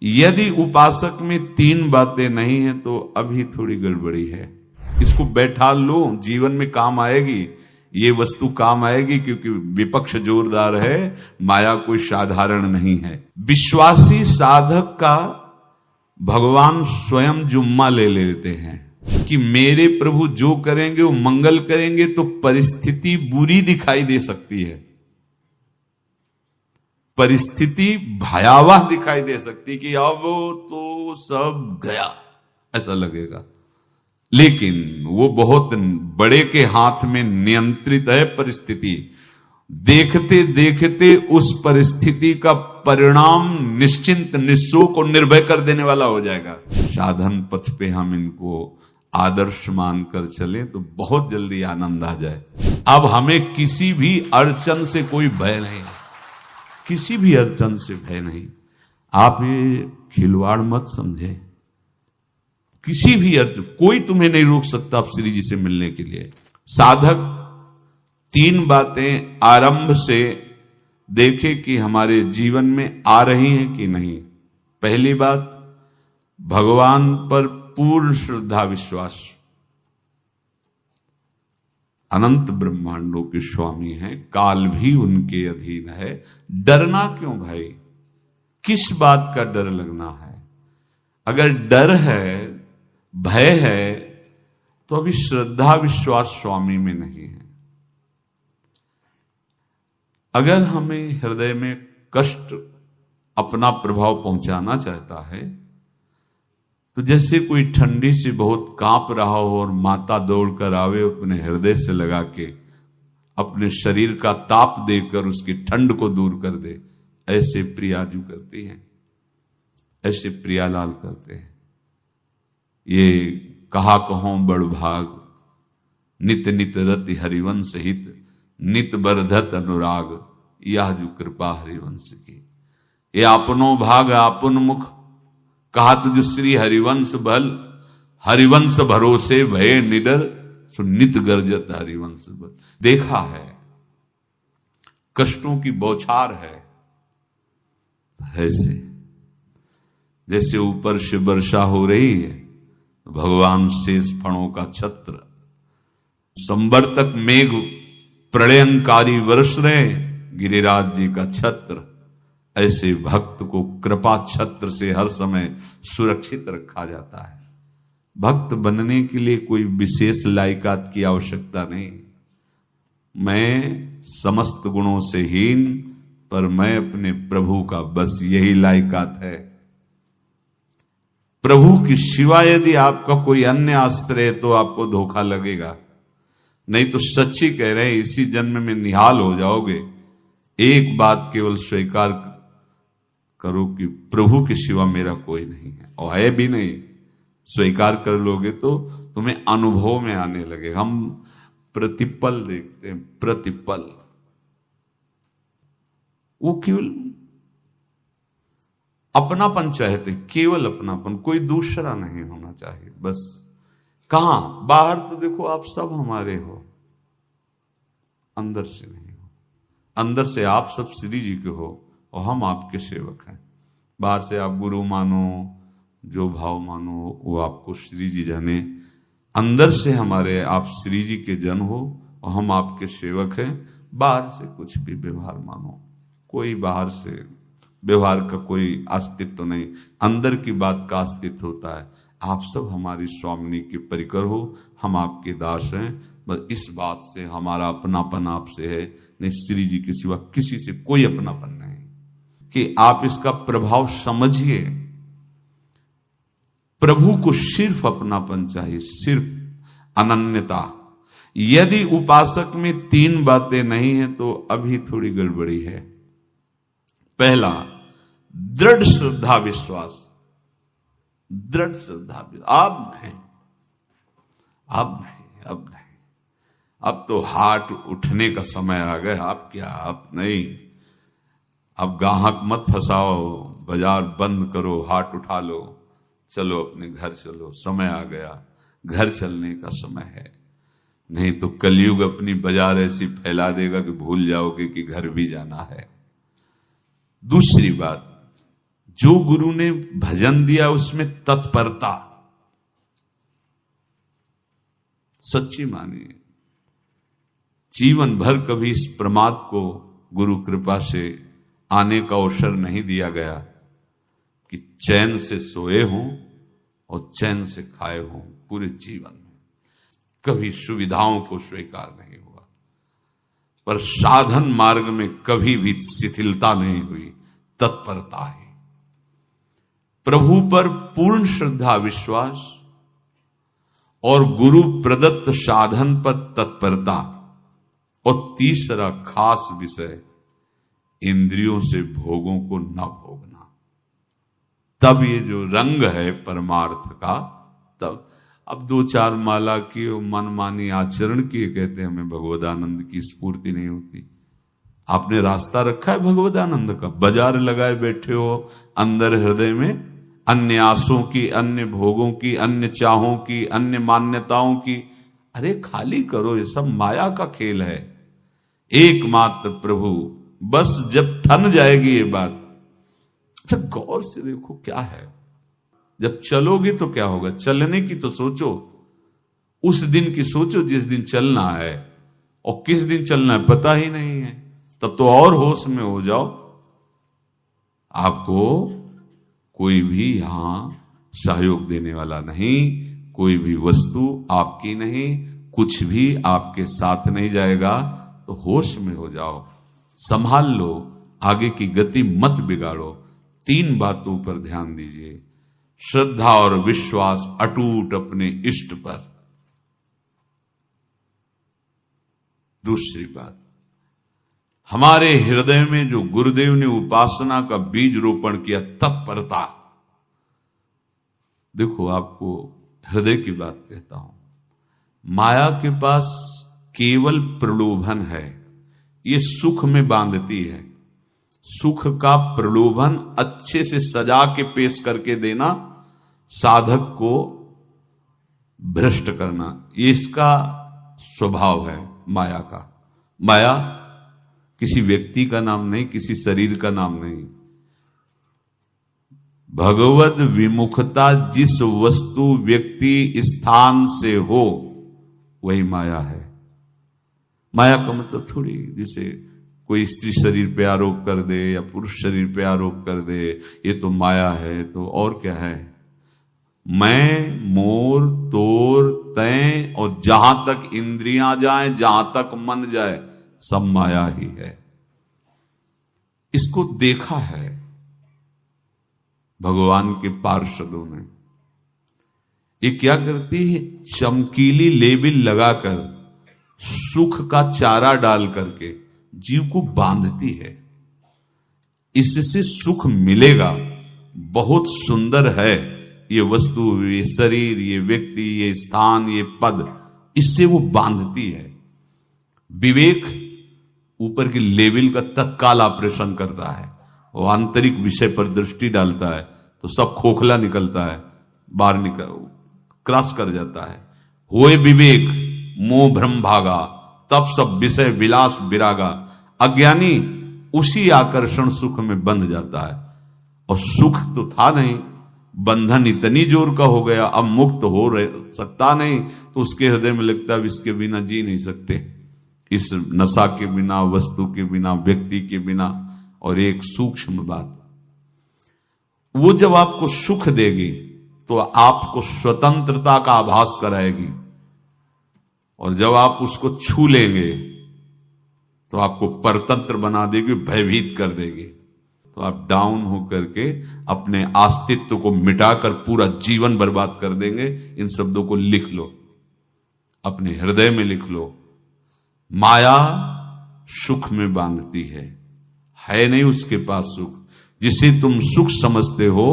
यदि उपासक में 3 बातें नहीं है तो अभी थोड़ी गड़बड़ी है। इसको बैठा लो, जीवन में काम आएगी, ये वस्तु काम आएगी, क्योंकि विपक्ष जोरदार है, माया कोई साधारण नहीं है। विश्वासी साधक का भगवान स्वयं जुम्मा ले लेते हैं कि मेरे प्रभु जो करेंगे वो मंगल करेंगे। तो परिस्थिति बुरी दिखाई दे सकती है, परिस्थिति भयावह दिखाई दे सकती कि अब तो सब गया, ऐसा लगेगा। लेकिन वो बहुत बड़े के हाथ में नियंत्रित है परिस्थिति। देखते देखते उस परिस्थिति का परिणाम निश्चिंत, निःशोक और निर्भय कर देने वाला हो जाएगा। साधन पथ पे हम इनको आदर्श मानकर चले तो बहुत जल्दी आनंद आ जाए। अब हमें किसी भी अड़चन से कोई भय नहीं, किसी भी अड़चन से भय नहीं। आप ये खिलवाड़ मत समझे, किसी भी अर्थ कोई तुम्हें नहीं रोक सकता आप श्री जी से मिलने के लिए। साधक 3 बातें आरंभ से देखे कि हमारे जीवन में आ रही हैं कि नहीं। पहली बात, भगवान पर पूर्ण श्रद्धा विश्वास। अनंत ब्रह्मांडों के स्वामी हैं, काल भी उनके अधीन है। डरना क्यों भाई, किस बात का डर लगना है? अगर डर है, भय है, तो अभी श्रद्धा विश्वास स्वामी में नहीं है। अगर हमें हृदय में कष्ट अपना प्रभाव पहुंचाना चाहता है तो जैसे कोई ठंडी से बहुत कांप रहा हो और माता दौड़कर आवे, अपने हृदय से लगा के अपने शरीर का ताप देकर उसकी ठंड को दूर कर दे, ऐसे प्रियाजू करती हैं, ऐसे प्रियालाल करते हैं। ये कहा कहो बड़ भाग, नित नित रति हरिवंश हित, नित बरधत अनुराग, यह जो कृपा हरिवंश की। ये आपनो भाग आपन मुख, कहा तुझ श्री हरिवंश बल, हरिवंश भरोसे भय निडर, सो नित गर्जत हरिवंश बल। देखा है, कष्टों की बौछार है, ऐसे जैसे ऊपर से वर्षा हो रही है, भगवान शेष फणों का छत्र, संवर्तक मेघ प्रलयंकारी वर्ष रहे, गिरिराज जी का छत्र। ऐसे भक्त को कृपा छत्र से हर समय सुरक्षित रखा जाता है। भक्त बनने के लिए कोई विशेष लायकात की आवश्यकता नहीं। मैं समस्त गुणों से हीन, पर मैं अपने प्रभु का, बस यही लायकात है। प्रभु की सिवा यदि आपका कोई अन्य आश्रय तो आपको धोखा लगेगा। नहीं तो सच्ची कह रहे हैं, इसी जन्म में निहाल हो जाओगे। एक बात केवल स्वीकार करो कि प्रभु के सिवा मेरा कोई नहीं है, और है भी नहीं। स्वीकार कर लोगे तो तुम्हें अनुभव में आने लगे। हम प्रतिपल देखते हैं, प्रतिपल, वो केवल अपनापन चाहते, केवल अपनापन, कोई दूसरा नहीं होना चाहिए। बस कहां बाहर तो देखो आप सब हमारे हो, अंदर से नहीं हो। अंदर से आप सब श्री जी के हो और हम आपके सेवक हैं। बाहर से आप गुरु मानो, जो भाव मानो, वो आपको श्री जी जाने। अंदर से हमारे आप श्री जी के जन हो और हम आपके सेवक हैं। बाहर से कुछ भी व्यवहार मानो, कोई बाहर से व्यवहार का कोई अस्तित्व तो नहीं, अंदर की बात का अस्तित्व होता है। आप सब हमारी स्वामिनी के परिकर हो, हम आपके दास हैं। बस इस बात से हमारा अपनापन आपसे है, नहीं श्री जी के सिवा किसी से कोई अपनापन नहीं। कि आप इसका प्रभाव समझिए। प्रभु को सिर्फ अपनापन चाहिए, सिर्फ अनन्यता। यदि उपासक में 3 बातें नहीं है तो अभी थोड़ी गड़बड़ी है। पहला, दृढ़ श्रद्धा विश्वास। दृढ़ श्रद्धा, अब नहीं, अब नहीं, अब नहीं, अब तो हाथ उठने का समय आ गया। अब क्या, अब नहीं, अब गाहक मत फंसाओ, बाजार बंद करो, हाथ उठा लो, चलो अपने घर चलो, समय आ गया, घर चलने का समय है। नहीं तो कलयुग अपनी बाजार ऐसी फैला देगा कि भूल जाओगे कि घर भी जाना है। दूसरी बात, जो गुरु ने भजन दिया उसमें तत्परता सच्ची मानिए। जीवन भर कभी इस प्रमाद को गुरु कृपा से आने का अवसर नहीं दिया गया कि चैन से सोए हों और चैन से खाए हों। पूरे जीवन में कभी सुविधाओं को स्वीकार नहीं हुआ, पर साधन मार्ग में कभी भी शिथिलता नहीं हुई, तत्परता ही। प्रभु पर पूर्ण श्रद्धा विश्वास और गुरु प्रदत्त साधन पर तत्परता, और तीसरा खास विषय इंद्रियों से भोगों को न भोगना। तब ये जो रंग है परमार्थ का, तब अब 2-4 माला की मनमानी आचरण किए कहते हैं हमें भगवदानंद की स्फूर्ति नहीं होती। आपने रास्ता रखा है भगवदानंद का, बाजार लगाए बैठे हो अंदर हृदय में अन्य आसों की, अन्य भोगों की, अन्य चाहों की, अन्य मान्यताओं की। अरे खाली करो, ये सब माया का खेल है। एकमात्र प्रभु, बस जब ठन जाएगी ये बात। अच्छा गौर से देखो क्या है, जब चलोगे तो क्या होगा, चलने की तो सोचो, उस दिन की सोचो जिस दिन चलना है, और किस दिन चलना है पता ही नहीं है, तब तो और होश में हो जाओ। आपको कोई भी यहां सहयोग देने वाला नहीं, कोई भी वस्तु आपकी नहीं, कुछ भी आपके साथ नहीं जाएगा। तो होश में हो जाओ, संभाल लो, आगे की गति मत बिगाड़ो। 3 बातों पर ध्यान दीजिए, श्रद्धा और विश्वास अटूट अपने इष्ट पर। दूसरी बात, हमारे हृदय में जो गुरुदेव ने उपासना का बीज रोपण किया, तत्परता। देखो आपको हृदय की बात कहता हूं, माया के पास केवल प्रलोभन है, ये सुख में बांधती है। सुख का प्रलोभन अच्छे से सजा के पेश करके देना, साधक को भ्रष्ट करना, ये इसका स्वभाव है माया का। माया किसी व्यक्ति का नाम नहीं, किसी शरीर का नाम नहीं। भगवद विमुखता जिस वस्तु व्यक्ति स्थान से हो वही माया है। माया का मतलब थोड़ी जिसे कोई स्त्री शरीर पे आरोप कर दे या पुरुष शरीर पे आरोप कर दे, ये तो माया है, तो और क्या है। मैं, मोर, तोर, तय और जहां तक इंद्रियां जाएं, जहां तक मन जाए, सब माया ही है। इसको देखा है भगवान के पार्षदों ने। ये क्या करती है, चमकीली लेबिल लगाकर, सुख का चारा डाल करके जीव को बांधती है। इससे सुख मिलेगा, बहुत सुंदर है ये वस्तु, ये शरीर, ये व्यक्ति, ये स्थान, ये पद, इससे वो बांधती है। विवेक ऊपर की लेवल का तत्काल ऑपरेशन करता है, वो आंतरिक विषय पर दृष्टि डालता है तो सब खोखला निकलता है, बाहर निकल क्रॉस कर जाता है। होए विवेक मोह भ्रम भागा, तब सब विषय विलास विरागा। अज्ञानी उसी आकर्षण सुख में बंध जाता है, और सुख तो था नहीं, बंधन इतनी जोर का हो गया, अब मुक्त हो सकता नहीं, तो उसके हृदय में लगता है इसके बिना जी नहीं सकते, इस नशा के बिना, वस्तु के बिना, व्यक्ति के बिना। और एक सूक्ष्म बात, वो जब आपको सुख देगी तो आपको स्वतंत्रता का आभास कराएगी, और जब आप उसको छू लेंगे तो आपको परतंत्र बना देगी, भयभीत कर देगी। तो आप डाउन होकर के अपने अस्तित्व को मिटाकर पूरा जीवन बर्बाद कर देंगे। इन शब्दों को लिख लो, अपने हृदय में लिख लो। माया सुख में बांधती है नहीं उसके पास सुख। जिसे तुम सुख समझते हो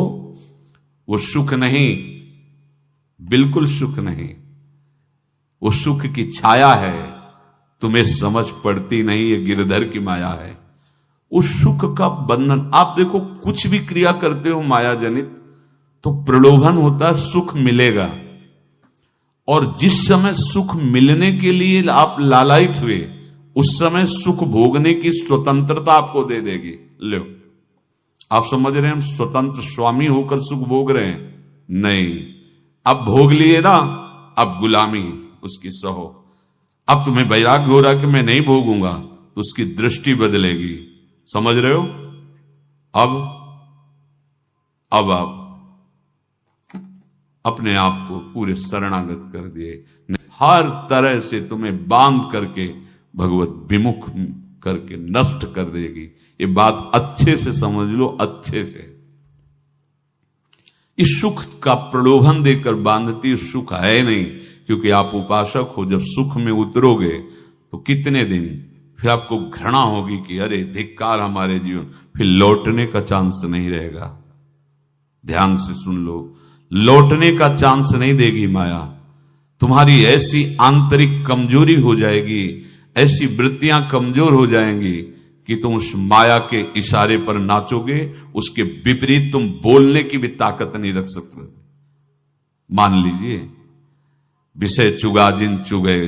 वो सुख नहीं, बिल्कुल सुख नहीं, वो सुख की छाया है, तुम्हें समझ पड़ती नहीं, ये गिरधर की माया है। उस सुख का बंधन, आप देखो कुछ भी क्रिया करते हो माया जनित तो प्रलोभन होता है, सुख मिलेगा, और जिस समय सुख मिलने के लिए आप लालायित हुए उस समय सुख भोगने की स्वतंत्रता आपको दे देगी। लो आप समझ रहे हैं हम स्वतंत्र स्वामी होकर सुख भोग रहे हैं? नहीं, अब भोग लिए ना, अब गुलामी उसकी सहो। अब तुम्हें वैराग्य हो रहा कि मैं नहीं भोगूंगा, तो उसकी दृष्टि बदलेगी। समझ रहे हो? अब आप अपने आप को पूरे शरणागत कर दिए, हर तरह से तुम्हें बांध करके भगवत विमुख करके नष्ट कर देगी। ये बात अच्छे से समझ लो, अच्छे से। इस सुख का प्रलोभन देकर बांधती सुख है नहीं, क्योंकि आप उपासक हो। जब सुख में उतरोगे तो कितने दिन फिर आपको घृणा होगी कि अरे धिक्कार हमारे जीवन, फिर लौटने का चांस नहीं रहेगा। ध्यान से सुन लो, लौटने का चांस नहीं देगी माया। तुम्हारी ऐसी आंतरिक कमजोरी हो जाएगी, ऐसी वृत्तियां कमजोर हो जाएंगी कि तुम उस माया के इशारे पर नाचोगे, उसके विपरीत तुम बोलने की भी ताकत नहीं रख सकते। मान लीजिए, विषय चुगा जिन चुगे,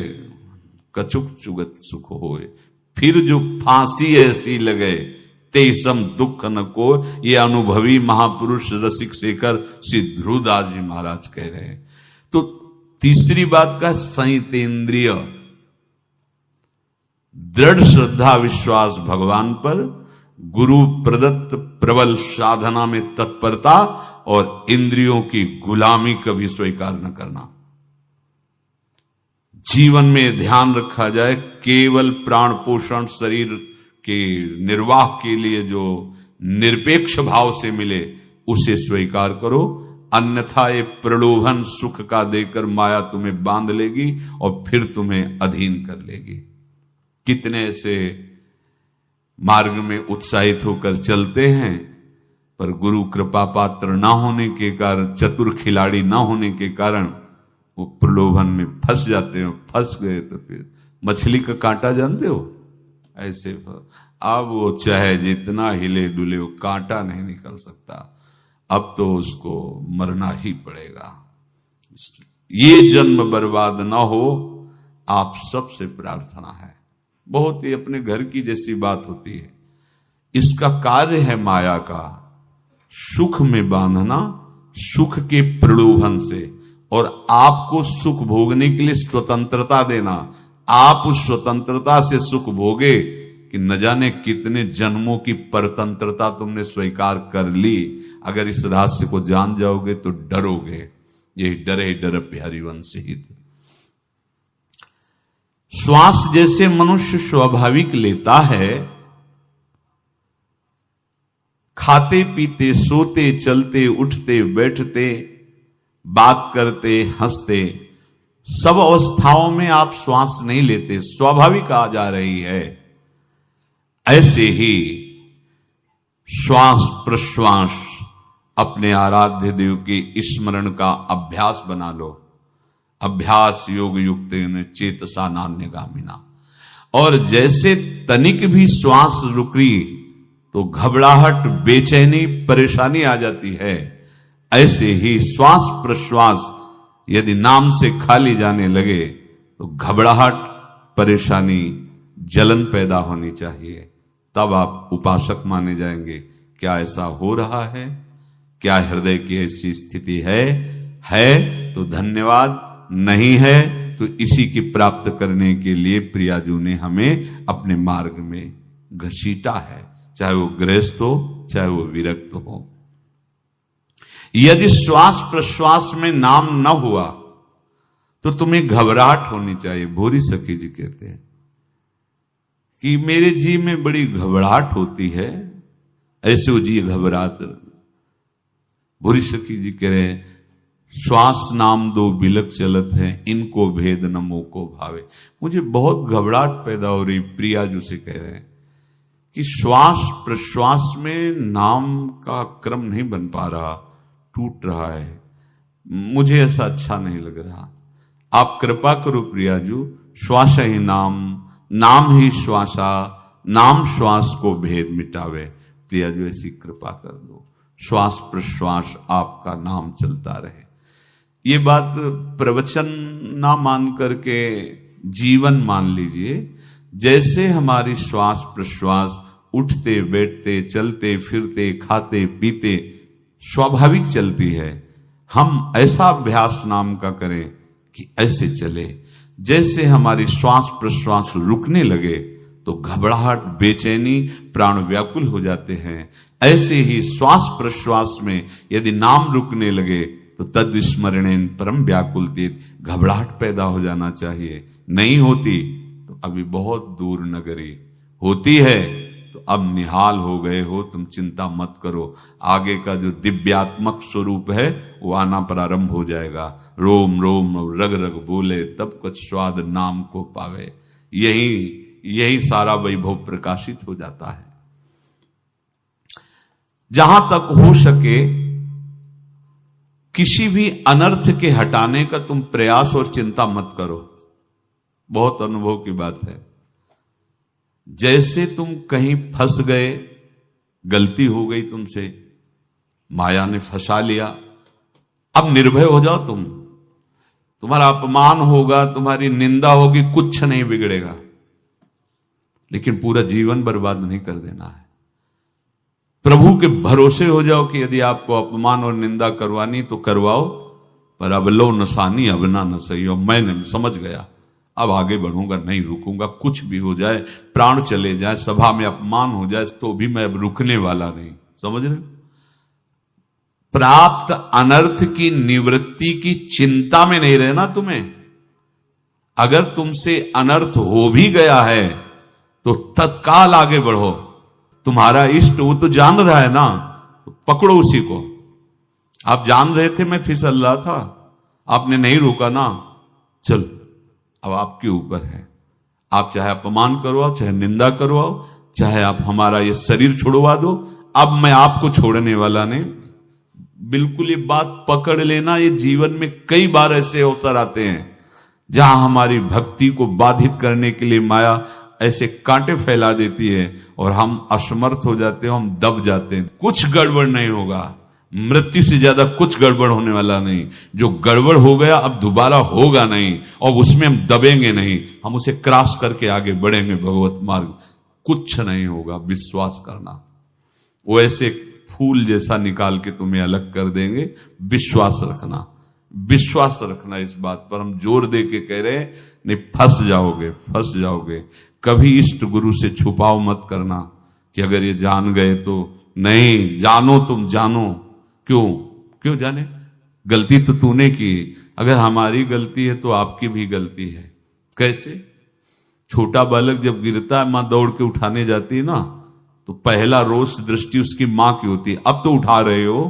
कछुक चुगत सुख होए, फिर जो फांसी ऐसी लगे तेसम दुख न को। ये अनुभवी महापुरुष रसिक शेखर श्री ध्रुवदास जी महाराज कह रहे हैं। तो तीसरी बात का संयतेंद्रिय, दृढ़ श्रद्धा विश्वास भगवान पर, गुरु प्रदत्त प्रबल साधना में तत्परता, और इंद्रियों की गुलामी कभी स्वीकार न करना। जीवन में ध्यान रखा जाए, केवल प्राण पोषण शरीर के निर्वाह के लिए जो निरपेक्ष भाव से मिले उसे स्वीकार करो, अन्यथा ये प्रलोभन सुख का देकर माया तुम्हें बांध लेगी और फिर तुम्हें अधीन कर लेगी। कितने ऐसे मार्ग में उत्साहित होकर चलते हैं, पर गुरु कृपा पात्र ना होने के कारण, चतुर खिलाड़ी ना होने के कारण वो प्रलोभन में फंस जाते हैं। फंस गए तो फिर मछली का कांटा जानते हो, ऐसे अब वो चाहे जितना हिले डुले, वो कांटा नहीं निकल सकता। अब तो उसको मरना ही पड़ेगा। ये जन्म बर्बाद ना हो, आप सबसे प्रार्थना है। बहुत ही अपने घर की जैसी बात होती है। इसका कार्य है माया का सुख में बांधना, सुख के प्रलोभन से, और आपको सुख भोगने के लिए स्वतंत्रता देना। आप उस स्वतंत्रता से सुख भोगे कि न जाने कितने जन्मों की परतंत्रता तुमने स्वीकार कर ली। अगर इस रहस्य को जान जाओगे तो डरोगे। यही डरे डर हरिवंश ही। श्वास जैसे मनुष्य स्वाभाविक लेता है, खाते पीते सोते चलते उठते बैठते बात करते हंसते, सब अवस्थाओं में आप श्वास नहीं लेते, स्वाभाविक आ जा रही है। ऐसे ही श्वास प्रश्वास अपने आराध्य देव के स्मरण का अभ्यास बना लो। अभ्यास योग युक्त चेतसा नान्यगामिना। और जैसे तनिक भी श्वास रुकी तो घबराहट, बेचैनी, परेशानी आ जाती है, ऐसे ही श्वास प्रश्वास यदि नाम से खाली जाने लगे तो घबराहट, परेशानी, जलन पैदा होनी चाहिए। तब आप उपासक माने जाएंगे। क्या ऐसा हो रहा है? क्या हृदय की ऐसी स्थिति है तो धन्यवाद, नहीं है तो इसी की प्राप्त करने के लिए प्रियाजू ने हमें अपने मार्ग में घसीटा है, चाहे वो गृहस्थ हो चाहे वो विरक्त हो। यदि श्वास प्रश्वास में नाम न हुआ तो तुम्हें घबराहट होनी चाहिए। भोरी सखी जी कहते हैं कि मेरे जी में बड़ी घबराहट होती है, ऐसे वो जी घबरात। भोरी सखी जी कह रहे हैं, श्वास नाम दो बिलक चलत है, इनको भेद न मोको भावे। मुझे बहुत घबराहट पैदा हो रही। प्रियाजू से कह रहे हैं कि श्वास प्रश्वास में नाम का क्रम नहीं बन पा रहा, टूट रहा है, मुझे ऐसा अच्छा नहीं लग रहा। आप कृपा करो प्रियाजू, श्वास ही नाम, नाम ही श्वासा, नाम श्वास को भेद मिटावे। प्रियाजू ऐसी कृपा कर दो, श्वास प्रश्वास आपका नाम चलता रहे। ये बात प्रवचन ना मान करके जीवन मान लीजिए। जैसे हमारी श्वास प्रश्वास उठते बैठते चलते फिरते खाते पीते स्वाभाविक चलती है। हम ऐसा अभ्यास नाम का करें कि ऐसे चले, जैसे हमारी श्वास प्रश्वास रुकने लगे तो घबराहट बेचैनी प्राण व्याकुल हो जाते हैं, ऐसे ही श्वास प्रश्वास में यदि नाम रुकने लगे तो तद स्मरणेन परम व्याकुलतीत, घबराहट पैदा हो जाना चाहिए। नहीं होती तो अभी बहुत दूर नगरी, होती है तो अब निहाल हो गए हो, तुम चिंता मत करो। आगे का जो दिव्यात्मक स्वरूप है वो आना प्रारंभ हो जाएगा। रोम रोम रग रग बोले तब कुछ स्वाद नाम को पावे, यही सारा वैभव प्रकाशित हो जाता है। जहां तक हो सके किसी भी अनर्थ के हटाने का तुम प्रयास और चिंता मत करो। बहुत अनुभव की बात है। जैसे तुम कहीं फंस गए, गलती हो गई तुमसे, माया ने फंसा लिया, अब निर्भय हो जाओ तुम। तुम्हारा अपमान होगा, तुम्हारी निंदा होगी, कुछ नहीं बिगड़ेगा, लेकिन पूरा जीवन बर्बाद नहीं कर देना है। प्रभु के भरोसे हो जाओ कि यदि आपको अपमान और निंदा करवानी तो करवाओ, पर अब लो नसानी अब ना न सही हो। मैं समझ गया, अब आगे बढ़ूंगा, नहीं रुकूंगा, कुछ भी हो जाए, प्राण चले जाए, सभा में अपमान हो जाए, तो भी मैं अब रुकने वाला नहीं। समझ रहे? प्राप्त अनर्थ की निवृत्ति की चिंता में नहीं रहना तुम्हें। अगर तुमसे अनर्थ हो भी गया है तो तत्काल आगे बढ़ो। तुम्हारा इष्ट वो तो जान रहा है ना, तो पकड़ो उसी को। आप जान रहे थे मैं फिसल रहा था, आपने नहीं रोका ना, चलो अब आपके ऊपर है। आप चाहे अपमान करवाओ, चाहे निंदा करवाओ, चाहे आप हमारा ये शरीर छुड़वा दो, अब मैं आपको छोड़ने वाला नहीं। बिल्कुल ये बात पकड़ लेना। ये जीवन में कई बार ऐसे अवसर आते हैं जहां हमारी भक्ति को बाधित करने के लिए माया ऐसे कांटे फैला देती है और हम असमर्थ हो जाते हैं, हम दब जाते हैं। कुछ गड़बड़ नहीं होगा, मृत्यु से ज्यादा कुछ गड़बड़ होने वाला नहीं। जो गड़बड़ हो गया अब दोबारा होगा नहीं, और उसमें हम दबेंगे नहीं, हम उसे क्रॉस करके आगे बढ़ेंगे भगवत मार्ग। कुछ नहीं होगा, विश्वास करना। वो ऐसे फूल जैसा निकाल के तुम्हें अलग कर देंगे। विश्वास रखना, विश्वास रखना। इस बात पर हम जोर दे के कह रहे हैं, नहीं फंस जाओगे, फंस जाओगे। कभी इष्ट गुरु से छुपाव मत करना कि अगर ये जान गए तो। नहीं, जानो, तुम जानो। क्यों जाने? गलती तो तूने की। अगर हमारी गलती है तो आपकी भी गलती है। कैसे? छोटा बालक जब गिरता है, मां दौड़ के उठाने जाती है ना, तो पहला रोष दृष्टि उसकी मां की होती है। अब तो उठा रहे हो,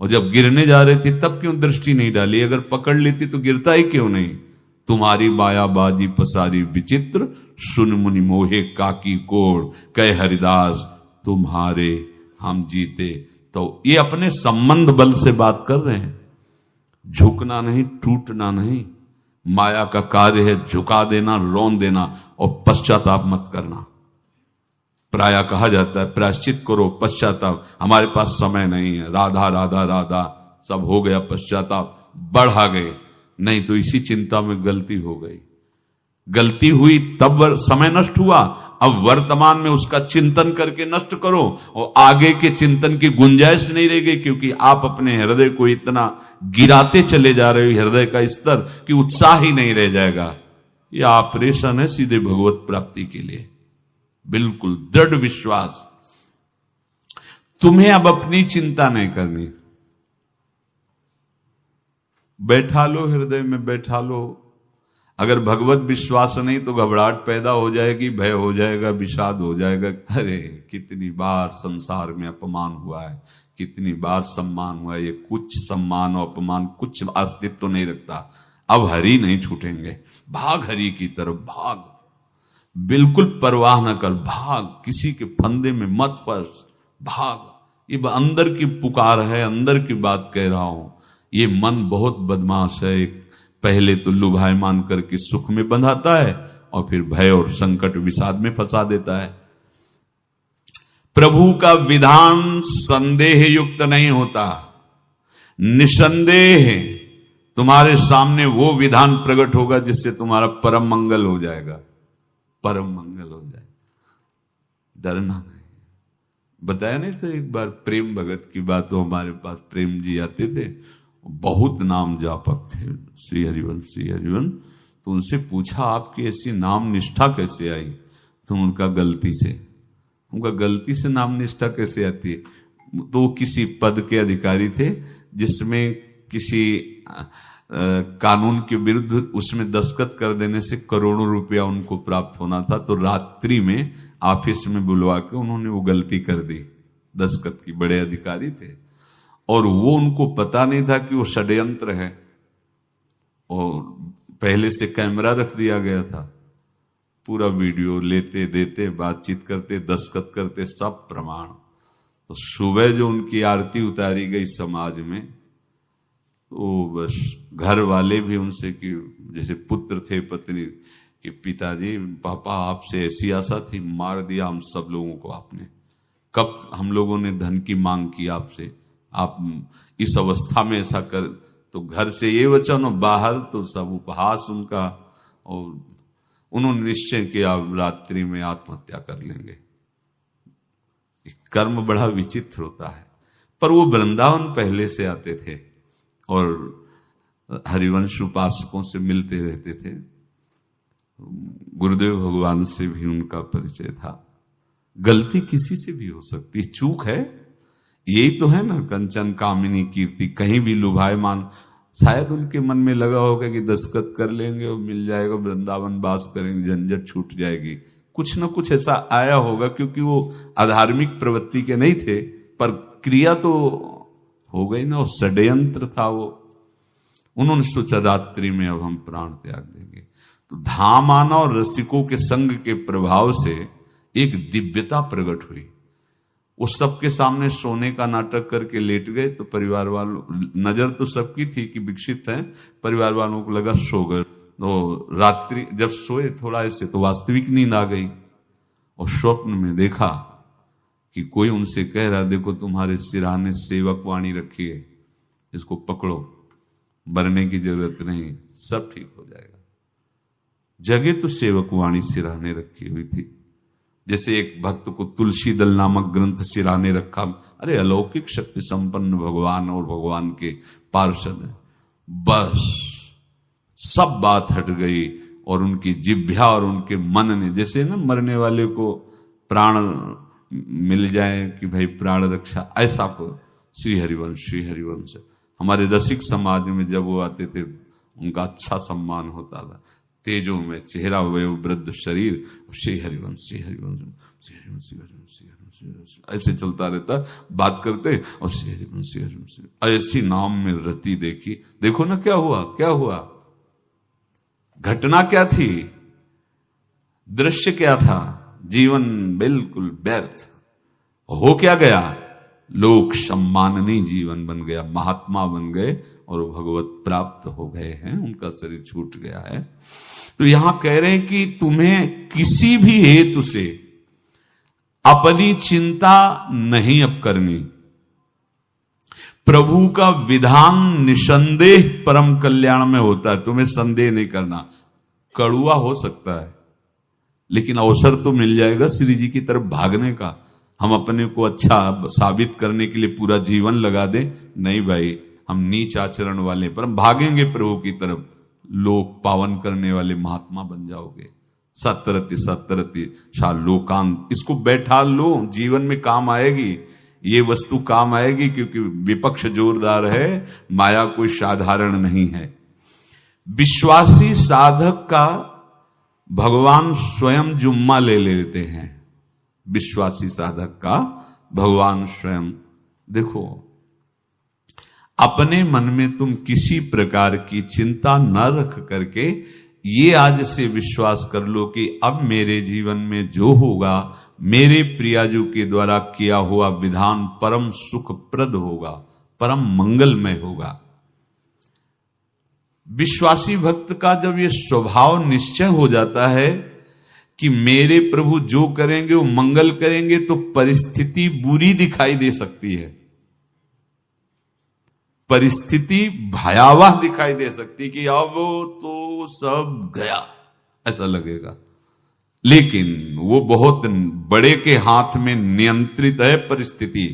और जब गिरने जा रहे थे तब क्यों दृष्टि नहीं डाली? अगर पकड़ लेती तो गिरता ही क्यों नहीं? तुम्हारी माया बाजी पसारी विचित्र, सुन मुनि मोहे काकी कोड़, कह हरिदास तुम्हारे हम जीते। तो ये अपने संबंध बल से बात कर रहे हैं। झुकना नहीं, टूटना नहीं। माया का कार्य है झुका देना, रौन देना, और पश्चाताप मत करना। प्रायः कहा जाता है प्रायश्चित करो, पश्चाताप। हमारे पास समय नहीं है। राधा राधा राधा सब हो गया, पश्चाताप बढ़ा गए। नहीं तो इसी चिंता में गलती हो गई। गलती हुई तब समय नष्ट हुआ, अब वर्तमान में उसका चिंतन करके नष्ट करो, और आगे के चिंतन की गुंजाइश नहीं रह गई, क्योंकि आप अपने हृदय को इतना गिराते चले जा रहे हो, हृदय का स्तर, कि उत्साह ही नहीं रह जाएगा। यह ऑपरेशन है सीधे भगवत प्राप्ति के लिए। बिल्कुल दृढ़ विश्वास। तुम्हें अब अपनी चिंता नहीं करनी। बैठा लो, हृदय में बैठा लो। अगर भगवत विश्वास नहीं तो घबराहट पैदा हो जाएगी, भय हो जाएगा, विषाद हो जाएगा। अरे कितनी बार संसार में अपमान हुआ है, कितनी बार सम्मान हुआ है। ये कुछ सम्मान और अपमान कुछ अस्तित्व तो नहीं रखता। अब हरि नहीं छूटेंगे। भाग हरि की तरफ, भाग। बिल्कुल परवाह न कर, भाग। किसी के फंदे में मत फंस, भाग। ये अंदर की पुकार है, अंदर की बात कह रहा हूं। ये मन बहुत बदमाश है। पहले तो लुभायमान करके सुख में बंधाता है, और फिर भय और संकट विषाद में फंसा देता है। प्रभु का विधान संदेह युक्त नहीं होता। निसंदेह तुम्हारे सामने वो विधान प्रकट होगा जिससे तुम्हारा परम मंगल हो जाएगा। परम मंगल हो जाए। डरना नहीं। बताया नहीं था एक बार प्रेम भगत की बात, तो हमारे पास प्रेम जी आते थे, बहुत नाम जापक थे, श्री हरिवंश। तो उनसे पूछा आपकी ऐसी नाम निष्ठा कैसे आई? तो उनका गलती से नाम निष्ठा कैसे आती है? तो किसी पद के अधिकारी थे जिसमें किसी कानून के विरुद्ध उसमें दस्तखत कर देने से करोड़ों रुपया उनको प्राप्त होना था। तो रात्रि में ऑफिस में बुलवा के उन्होंने वो गलती कर दी, दस्तखत की। बड़े अधिकारी थे और वो उनको पता नहीं था कि वो षड्यंत्र है, और पहले से कैमरा रख दिया गया था, पूरा वीडियो लेते देते, बातचीत करते, दस्तखत करते, सब प्रमाण। तो सुबह जो उनकी आरती उतारी गई समाज में, तो बस घर वाले भी उनसे कि जैसे पुत्र थे पत्नी कि पिताजी पापा आपसे ऐसी आशा थी, मार दिया हम सब लोगों को आपने, कब हम लोगों ने धन की मांग की आपसे, आप इस अवस्था में ऐसा कर। तो घर से ये वचन और बाहर तो सब उपहास उनका, और उन्होंने निश्चय किया रात्रि में आत्महत्या कर लेंगे। कर्म बड़ा विचित्र होता है। पर वो वृंदावन पहले से आते थे और हरिवंश उपासकों से मिलते रहते थे, गुरुदेव भगवान से भी उनका परिचय था। गलती किसी से भी हो सकती, चूक है, यही तो है ना, कंचन कामिनी कीर्ति, कहीं भी लुभायमान। शायद उनके मन में लगा होगा कि दस्तखत कर लेंगे और मिल जाएगा, वृंदावन वास करेंगे, झंझट छूट जाएगी, कुछ ना कुछ ऐसा आया होगा, क्योंकि वो अधार्मिक प्रवृत्ति के नहीं थे, पर क्रिया तो हो गई ना, षड्यंत्र था वो। उन्होंने सोचा रात्रि में अब हम प्राण त्याग देंगे। तो धाम आना और रसिकों के संग के प्रभाव से एक दिव्यता प्रकट हुई। वो सबके सामने सोने का नाटक करके लेट गए, तो परिवार वालों, नजर तो सबकी थी कि विकसित है, परिवार वालों को लगा सो गए। तो रात्रि जब सोए थोड़ा ऐसे, तो वास्तविक नींद आ गई और स्वप्न में देखा कि कोई उनसे कह रहा, देखो तुम्हारे सिरहाने सेवक वाणी रखी है, इसको पकड़ो, मरने की जरूरत नहीं, सब ठीक हो जाएगा। जगह तो सेवक वाणी सिरहाने रखी हुई थी, जैसे एक भक्त को तुलसी दल नामक ग्रंथ सिरहाने रखा। अरे अलौकिक शक्ति संपन्न भगवान और भगवान के पार्षद हैं। बस सब बात हट गई और उनकी जिह्वा और उनके मन ने, जैसे ना मरने वाले को प्राण मिल जाए कि भाई प्राण रक्षा, ऐसा को श्री हरिवंश हमारे रसिक समाज में जब वो आते थे उनका अच्छा सम्मान होता था। तेजो में चेहरा, वयो वृद्ध शरीर, श्री हरिवंश ऐसे चलता रहता, बात करते और श्री हरिवंश ऐसी नाम में रति देखी। देखो ना क्या हुआ, घटना क्या थी, दृश्य क्या था, जीवन बिल्कुल व्यर्थ हो क्या गया, लोक सम्माननीय जीवन बन गया, महात्मा बन गए और भगवत प्राप्त हो गए हैं, उनका शरीर छूट गया है। तो यहां कह रहे हैं कि तुम्हें किसी भी हेतु से अपनी चिंता नहीं अब करनी। प्रभु का विधान निसंदेह परम कल्याण में होता है, तुम्हें संदेह नहीं करना। कड़ुआ हो सकता है लेकिन अवसर तो मिल जाएगा श्री जी की तरफ भागने का। हम अपने को अच्छा साबित करने के लिए पूरा जीवन लगा दें, नहीं भाई, हम नीच आचरण वाले पर हम भागेंगे प्रभु की तरफ, लोक पावन करने वाले महात्मा बन जाओगे। सतरति शाह लोकांत, इसको बैठा लो, जीवन में काम आएगी, ये वस्तु काम आएगी, क्योंकि विपक्ष जोरदार है, माया कोई साधारण नहीं है। विश्वासी साधक का भगवान स्वयं जुम्मा ले लेते हैं। विश्वासी साधक का भगवान स्वयं, देखो अपने मन में तुम किसी प्रकार की चिंता न रख करके ये आज से विश्वास कर लो कि अब मेरे जीवन में जो होगा, मेरे प्रियाजू के द्वारा किया हुआ विधान परम सुखप्रद होगा, परम मंगलमय होगा। विश्वासी भक्त का जब ये स्वभाव निश्चय हो जाता है कि मेरे प्रभु जो करेंगे वो मंगल करेंगे, तो परिस्थिति बुरी दिखाई दे सकती है, परिस्थिति भयावह दिखाई दे सकती कि अब तो सब गया, ऐसा लगेगा। लेकिन वो बहुत बड़े के हाथ में नियंत्रित है परिस्थिति।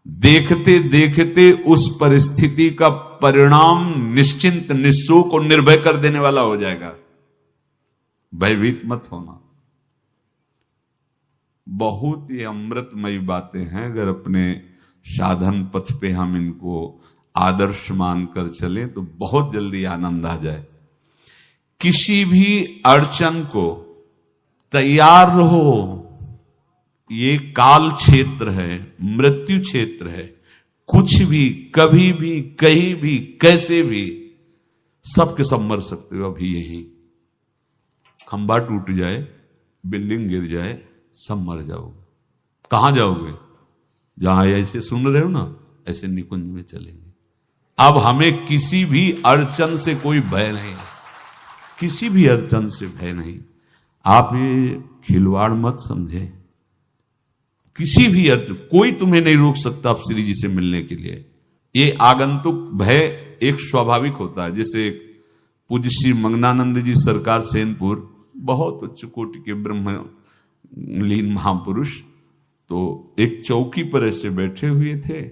देखते देखते उस परिस्थिति का परिणाम निश्चिंत, निःशोक और निर्भय कर देने वाला हो जाएगा। भयभीत मत होना। बहुत ही अमृतमयी बातें हैं। अगर अपने साधन पथ पे हम इनको आदर्श मानकर चलें तो बहुत जल्दी आनंद आ जाए। किसी भी अड़चन को तैयार रहो। ये काल क्षेत्र है, मृत्यु क्षेत्र है। कुछ भी, कभी भी, कहीं भी, कैसे भी, सबके सब मर सकते हो। अभी यही खंभा टूट जाए, बिल्डिंग गिर जाए, सब मर जाओगे। कहां जाओगे? जहां ऐसे सुन रहे हो ना, ऐसे निकुंज में चलेंगे। अब हमें किसी भी अड़चन से कोई भय नहीं है, किसी भी अड़चन से भय नहीं। आप ये खिलवाड़ मत समझे। किसी भी अर्थ कोई तुम्हें नहीं रोक सकता आप श्री जी से मिलने के लिए। ये आगंतुक भय एक स्वाभाविक होता है। जैसे पूज्य श्री मंगनानंद जी सरकार सेनपुर, बहुत उच्च कोटि के ब्रह्मलीन महापुरुष, तो एक चौकी पर ऐसे बैठे हुए थे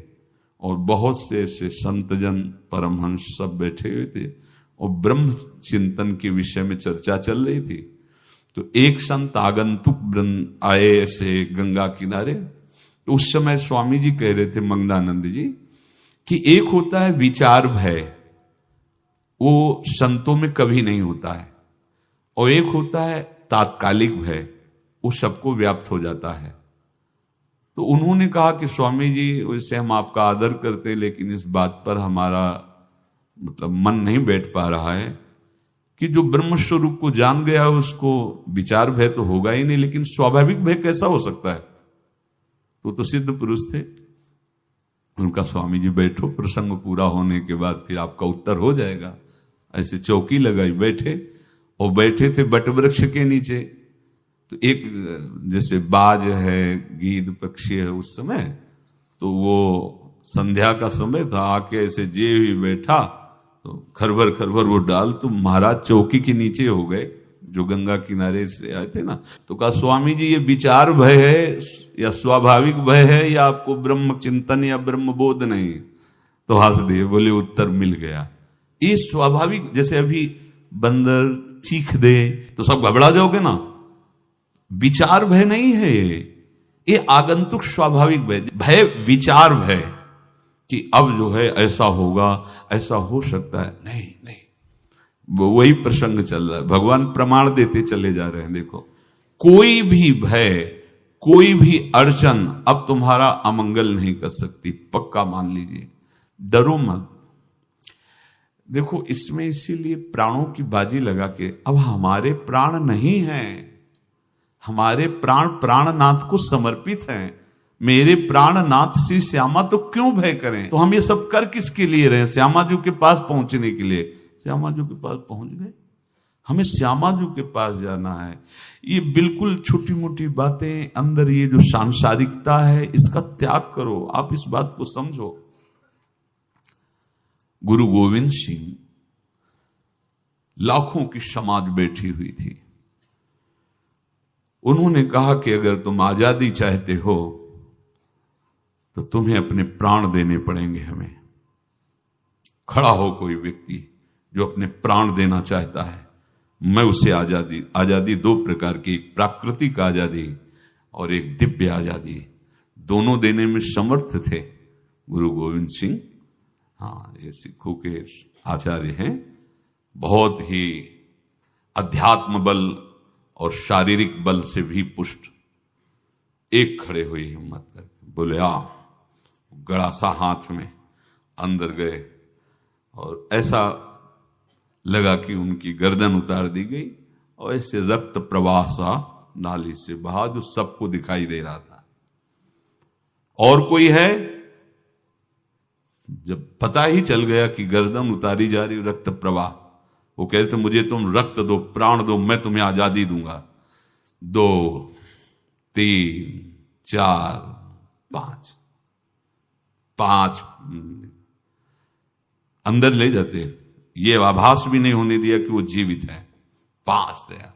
और बहुत से ऐसे संतजन, परमहंस सब बैठे हुए थे और ब्रह्म चिंतन के विषय में चर्चा चल रही थी। तो एक संत आगंतुक वृंद आए ऐसे गंगा किनारे। तो उस समय स्वामी जी कह रहे थे मंगनानंद जी कि एक होता है विचार भय, वो संतों में कभी नहीं होता है, और एक होता है तात्कालिक भय, वो सबको व्याप्त हो जाता है। तो उन्होंने कहा कि स्वामी जी, वैसे हम आपका आदर करते, लेकिन इस बात पर हमारा मतलब मन नहीं बैठ पा रहा है कि जो ब्रह्म स्वरूप को जान गया उसको विचार भय तो होगा ही नहीं, लेकिन स्वाभाविक भय कैसा हो सकता है? तो सिद्ध पुरुष थे। उनका स्वामी जी बैठो, प्रसंग पूरा होने के बाद फिर आपका उत्तर हो जाएगा। ऐसे चौकी लगाई, बैठे, और बैठे थे बट वृक्ष के नीचे। तो एक जैसे बाज है, गीद पक्षी है, उस समय तो वो संध्या का समय था, आके ऐसे जे ही बैठा तो खरबर खरबर वो डाल, तो महाराज चौकी के नीचे हो गए, जो गंगा किनारे से आए थे ना। तो कहा स्वामी जी, ये विचार भय है या स्वाभाविक भय है या आपको ब्रह्म चिंतन या ब्रह्म बोध नहीं? तो हंस दिए, बोले उत्तर मिल गया। ये स्वाभाविक, जैसे अभी बंदर चीख दे तो सब घबरा जाओगे ना, विचार भय नहीं है ये आगंतुक स्वाभाविक भय। भय विचार भय कि अब जो है ऐसा होगा, ऐसा हो सकता है, नहीं नहीं। वही प्रसंग चल रहा है, भगवान प्रमाण देते चले जा रहे हैं। देखो, कोई भी भय, कोई भी अड़चन अब तुम्हारा अमंगल नहीं कर सकती, पक्का मान लीजिए। डरो मत। देखो, इसमें इसीलिए प्राणों की बाजी लगा के, अब हमारे प्राण नहीं हैं, हमारे प्राण प्राणनाथ को समर्पित हैं। मेरे प्राणनाथ श्री श्यामा, तो क्यों भय करें? तो हम ये सब कर किसके लिए रहे? श्यामा जी के पास पहुंचने के लिए। श्यामा जी के पास पहुंच गए, हमें श्यामा जी के पास जाना है। ये बिल्कुल छोटी मोटी बातें, अंदर ये जो सांसारिकता है, इसका त्याग करो। आप इस बात को समझो। गुरु गोविंद सिंह, लाखों की समाज बैठी हुई थी। उन्होंने कहा कि अगर तुम आजादी चाहते हो तो तुम्हें अपने प्राण देने पड़ेंगे। हमें खड़ा हो कोई व्यक्ति जो अपने प्राण देना चाहता है, मैं उसे आजादी। आजादी दो प्रकार की, एक प्राकृतिक आजादी और एक दिव्य आजादी, दोनों देने में समर्थ थे गुरु गोविंद सिंह। हाँ, ये सिखों के आचार्य हैं, बहुत ही अध्यात्म बल और शारीरिक बल से भी पुष्ट। एक खड़े हुए हिम्मत करके बोले, आ, गड़ासा हाथ में, अंदर गए और ऐसा लगा कि उनकी गर्दन उतार दी गई और ऐसे रक्त प्रवाह सा नाली से बहा, जो सबको दिखाई दे रहा था। और कोई है? जब पता ही चल गया कि गर्दन उतारी जा रही, रक्त प्रवाह, वो कहते मुझे तुम रक्त दो, प्राण दो, मैं तुम्हें आजादी दूंगा। 2, 3, 4, 5 अंदर ले जाते, ये आभास भी नहीं होने दिया कि वो जीवित है। 5 दिया,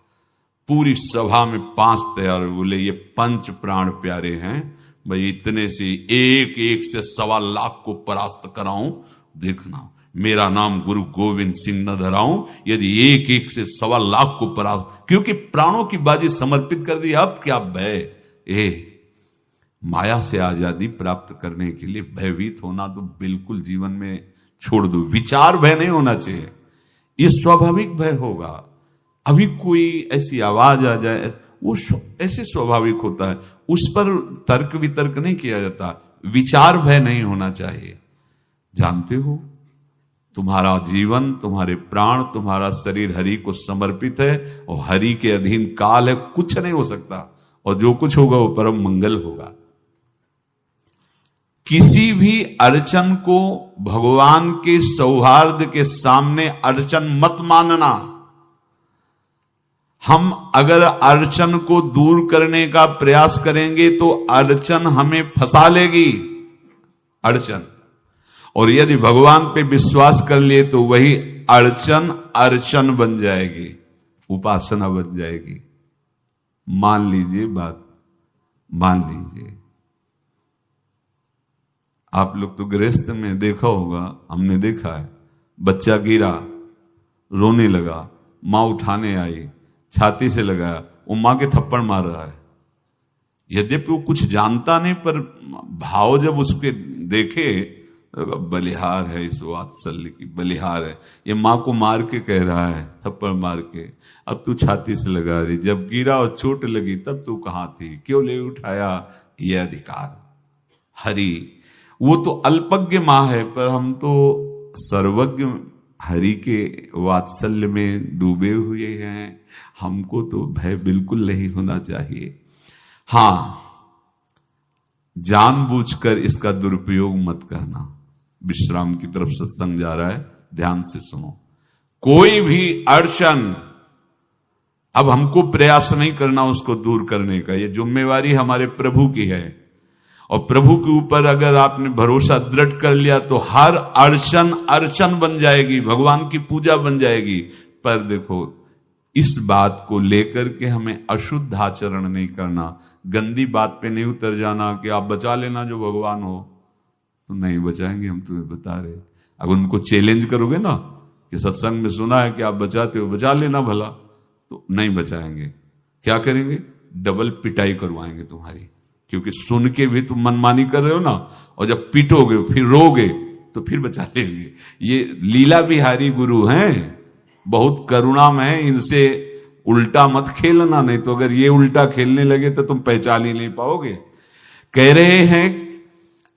पूरी सभा में 5 तैयार हुए, बोले ये 5 प्राण प्यारे हैं भाई, इतने से एक एक से 1.25 लाख को परास्त कराऊं, देखना मेरा नाम गुरु गोविंद सिंह न धराऊं, यदि एक एक से 1.25 लाख को परास्त, क्योंकि प्राणों की बाजी समर्पित कर दी। अब क्या भय, माया से आजादी प्राप्त करने के लिए भयभीत होना तो बिल्कुल जीवन में छोड़ दो। विचार भय नहीं होना चाहिए, ये स्वाभाविक भय होगा। अभी कोई ऐसी आवाज आ जाए, वो ऐसे स्वाभाविक होता है, उस पर तर्क वितर्क नहीं किया जाता। विचार भय नहीं होना चाहिए। जानते हो तुम्हारा जीवन, तुम्हारे प्राण, तुम्हारा शरीर हरि को समर्पित है और हरि के अधीन काल है, कुछ नहीं हो सकता, और जो कुछ होगा वो परम मंगल होगा। किसी भी अड़चन को भगवान के सौहार्द के सामने अड़चन मत मानना। हम अगर अड़चन को दूर करने का प्रयास करेंगे तो अड़चन हमें फंसा लेगी, अड़चन। और यदि भगवान पे विश्वास कर लिए तो वही अड़चन अर्चन बन जाएगी, उपासना बन जाएगी। मान लीजिए बात, मान लीजिए आप लोग तो गृहस्थ में देखा होगा, हमने देखा है, बच्चा गिरा, रोने लगा, मां उठाने आई, छाती से लगाया, वो मां के थप्पड़ मार रहा है। यद्यपि वो कुछ जानता नहीं, पर भाव जब उसके देखे, बलिहार है इस वात्सल्य की, बलिहार है, ये मां को मार के कह रहा है, थप्पड़ मार के, अब तू छाती से लगा रही, जब गिरा और चोट लगी तब तू कहां थी, क्यों ले उठाया, ये अधिकार। हरि वो तो अल्पज्ञ मां है, पर हम तो सर्वज्ञ हरि के वात्सल्य में डूबे हुए हैं। हमको तो भय बिल्कुल नहीं होना चाहिए। हां, जानबूझकर इसका दुरुपयोग मत करना। विश्राम की तरफ सत्संग जा रहा है, ध्यान से सुनो। कोई भी अड़चन, अब हमको प्रयास नहीं करना उसको दूर करने का, ये जिम्मेवारी हमारे प्रभु की है। और प्रभु के ऊपर अगर आपने भरोसा दृढ़ कर लिया तो हर अड़चन अर्चन बन जाएगी, भगवान की पूजा बन जाएगी। पर देखो, इस बात को लेकर के हमें अशुद्ध आचरण नहीं करना, गंदी बात पे नहीं उतर जाना कि आप बचा लेना जो भगवान हो, तो नहीं बचाएंगे, हम तुम्हें बता रहे। अगर उनको चैलेंज करोगे ना कि सत्संग में सुना है कि आप बचाते हो, बचा लेना भला, तो नहीं बचाएंगे। क्या करेंगे, डबल पिटाई करवाएंगे तुम्हारी, क्योंकि सुन के भी तुम मनमानी कर रहे हो ना, और जब पीटोगे फिर रोगे तो फिर बचा लेंगे। ये लीला बिहारी गुरु हैं, बहुत करुणामय, इनसे उल्टा मत खेलना, नहीं तो अगर ये उल्टा खेलने लगे तो तुम पहचान ही नहीं पाओगे। कह रहे हैं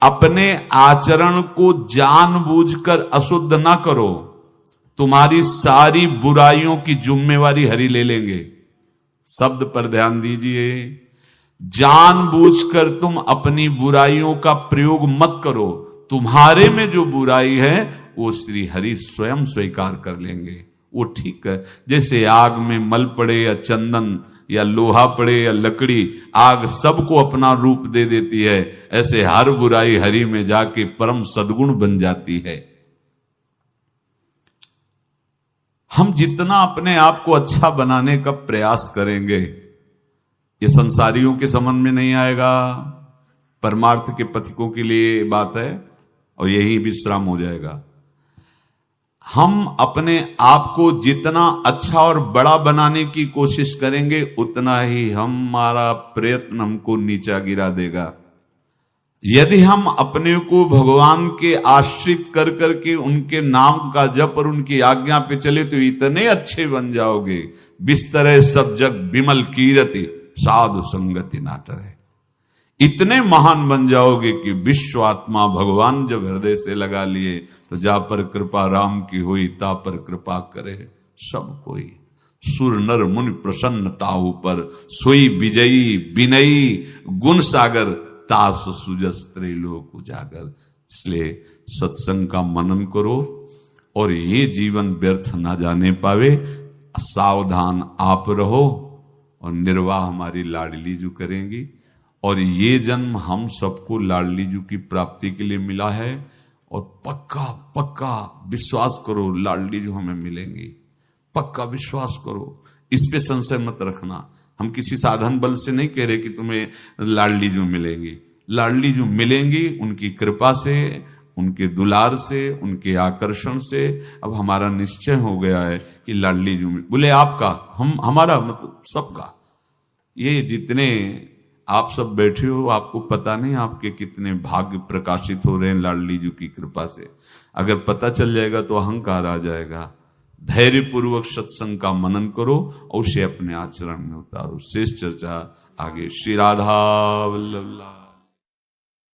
अपने आचरण को जानबूझकर अशुद्ध ना करो, तुम्हारी सारी बुराइयों की जिम्मेवारी हरि ले लेंगे। शब्द पर ध्यान दीजिए, जानबूझकर तुम अपनी बुराइयों का प्रयोग मत करो, तुम्हारे में जो बुराई है वो श्री हरि स्वयं स्वीकार कर लेंगे, वो ठीक है। जैसे आग में मल पड़े या चंदन या लोहा पड़े या लकड़ी, आग सबको अपना रूप दे देती है, ऐसे हर बुराई हरि में जाके परम सद्गुण बन जाती है। हम जितना अपने आप को अच्छा बनाने का प्रयास करेंगे, ये संसारियों के समझ में नहीं आएगा, परमार्थ के पथिकों के लिए बात है, और यही विश्राम हो जाएगा। हम अपने आप को जितना अच्छा और बड़ा बनाने की कोशिश करेंगे, उतना ही हमारा प्रयत्न हमको नीचा गिरा देगा। यदि हम अपने को भगवान के आश्रित कर करके उनके नाम का जप और उनकी आज्ञा पे चले तो इतने अच्छे बन जाओगे, बिस्तरे सब जग बिमल कीरति साधु संगति नाटर है। इतने महान बन जाओगे कि विश्व आत्मा भगवान जब हृदय से लगा लिए तो जा पर कृपा राम की हुई, ता पर कृपा करे सब कोई। सुर नर मुनि प्रसन्नता ऊपर, सोई विजयी विनयी गुण सागर, तास सुजस त्रैलोक उजागर। इसलिए सत्संग का मनन करो और ये जीवन व्यर्थ ना जाने पावे, सावधान आप रहो, और निर्वाह हमारी लाडली जू करेंगी। और ये जन्म हम सबको लाडली जू की प्राप्ति के लिए मिला है, और पक्का पक्का विश्वास करो लाडली जू हमें मिलेंगी, पक्का विश्वास करो। इस पे संशय मत रखना। हम किसी साधन बल से नहीं कह रहे कि तुम्हें लाडली जो मिलेंगी। लाडली जो मिलेंगी उनकी कृपा से, उनके दुलार से, उनके आकर्षण से। अब हमारा निश्चय हो गया है कि लाडली जो बोले आपका, हमारा मतलब सबका। ये जितने आप सब बैठे हो, आपको पता नहीं आपके कितने भाग्य प्रकाशित हो रहे हैं लाडली जी की कृपा से। अगर पता चल जाएगा तो अहंकार आ जाएगा। धैर्य पूर्वक सत्संग का मनन करो और उसे अपने आचरण में उतारो। शेष चर्चा आगे। श्री राधा वल्लभ।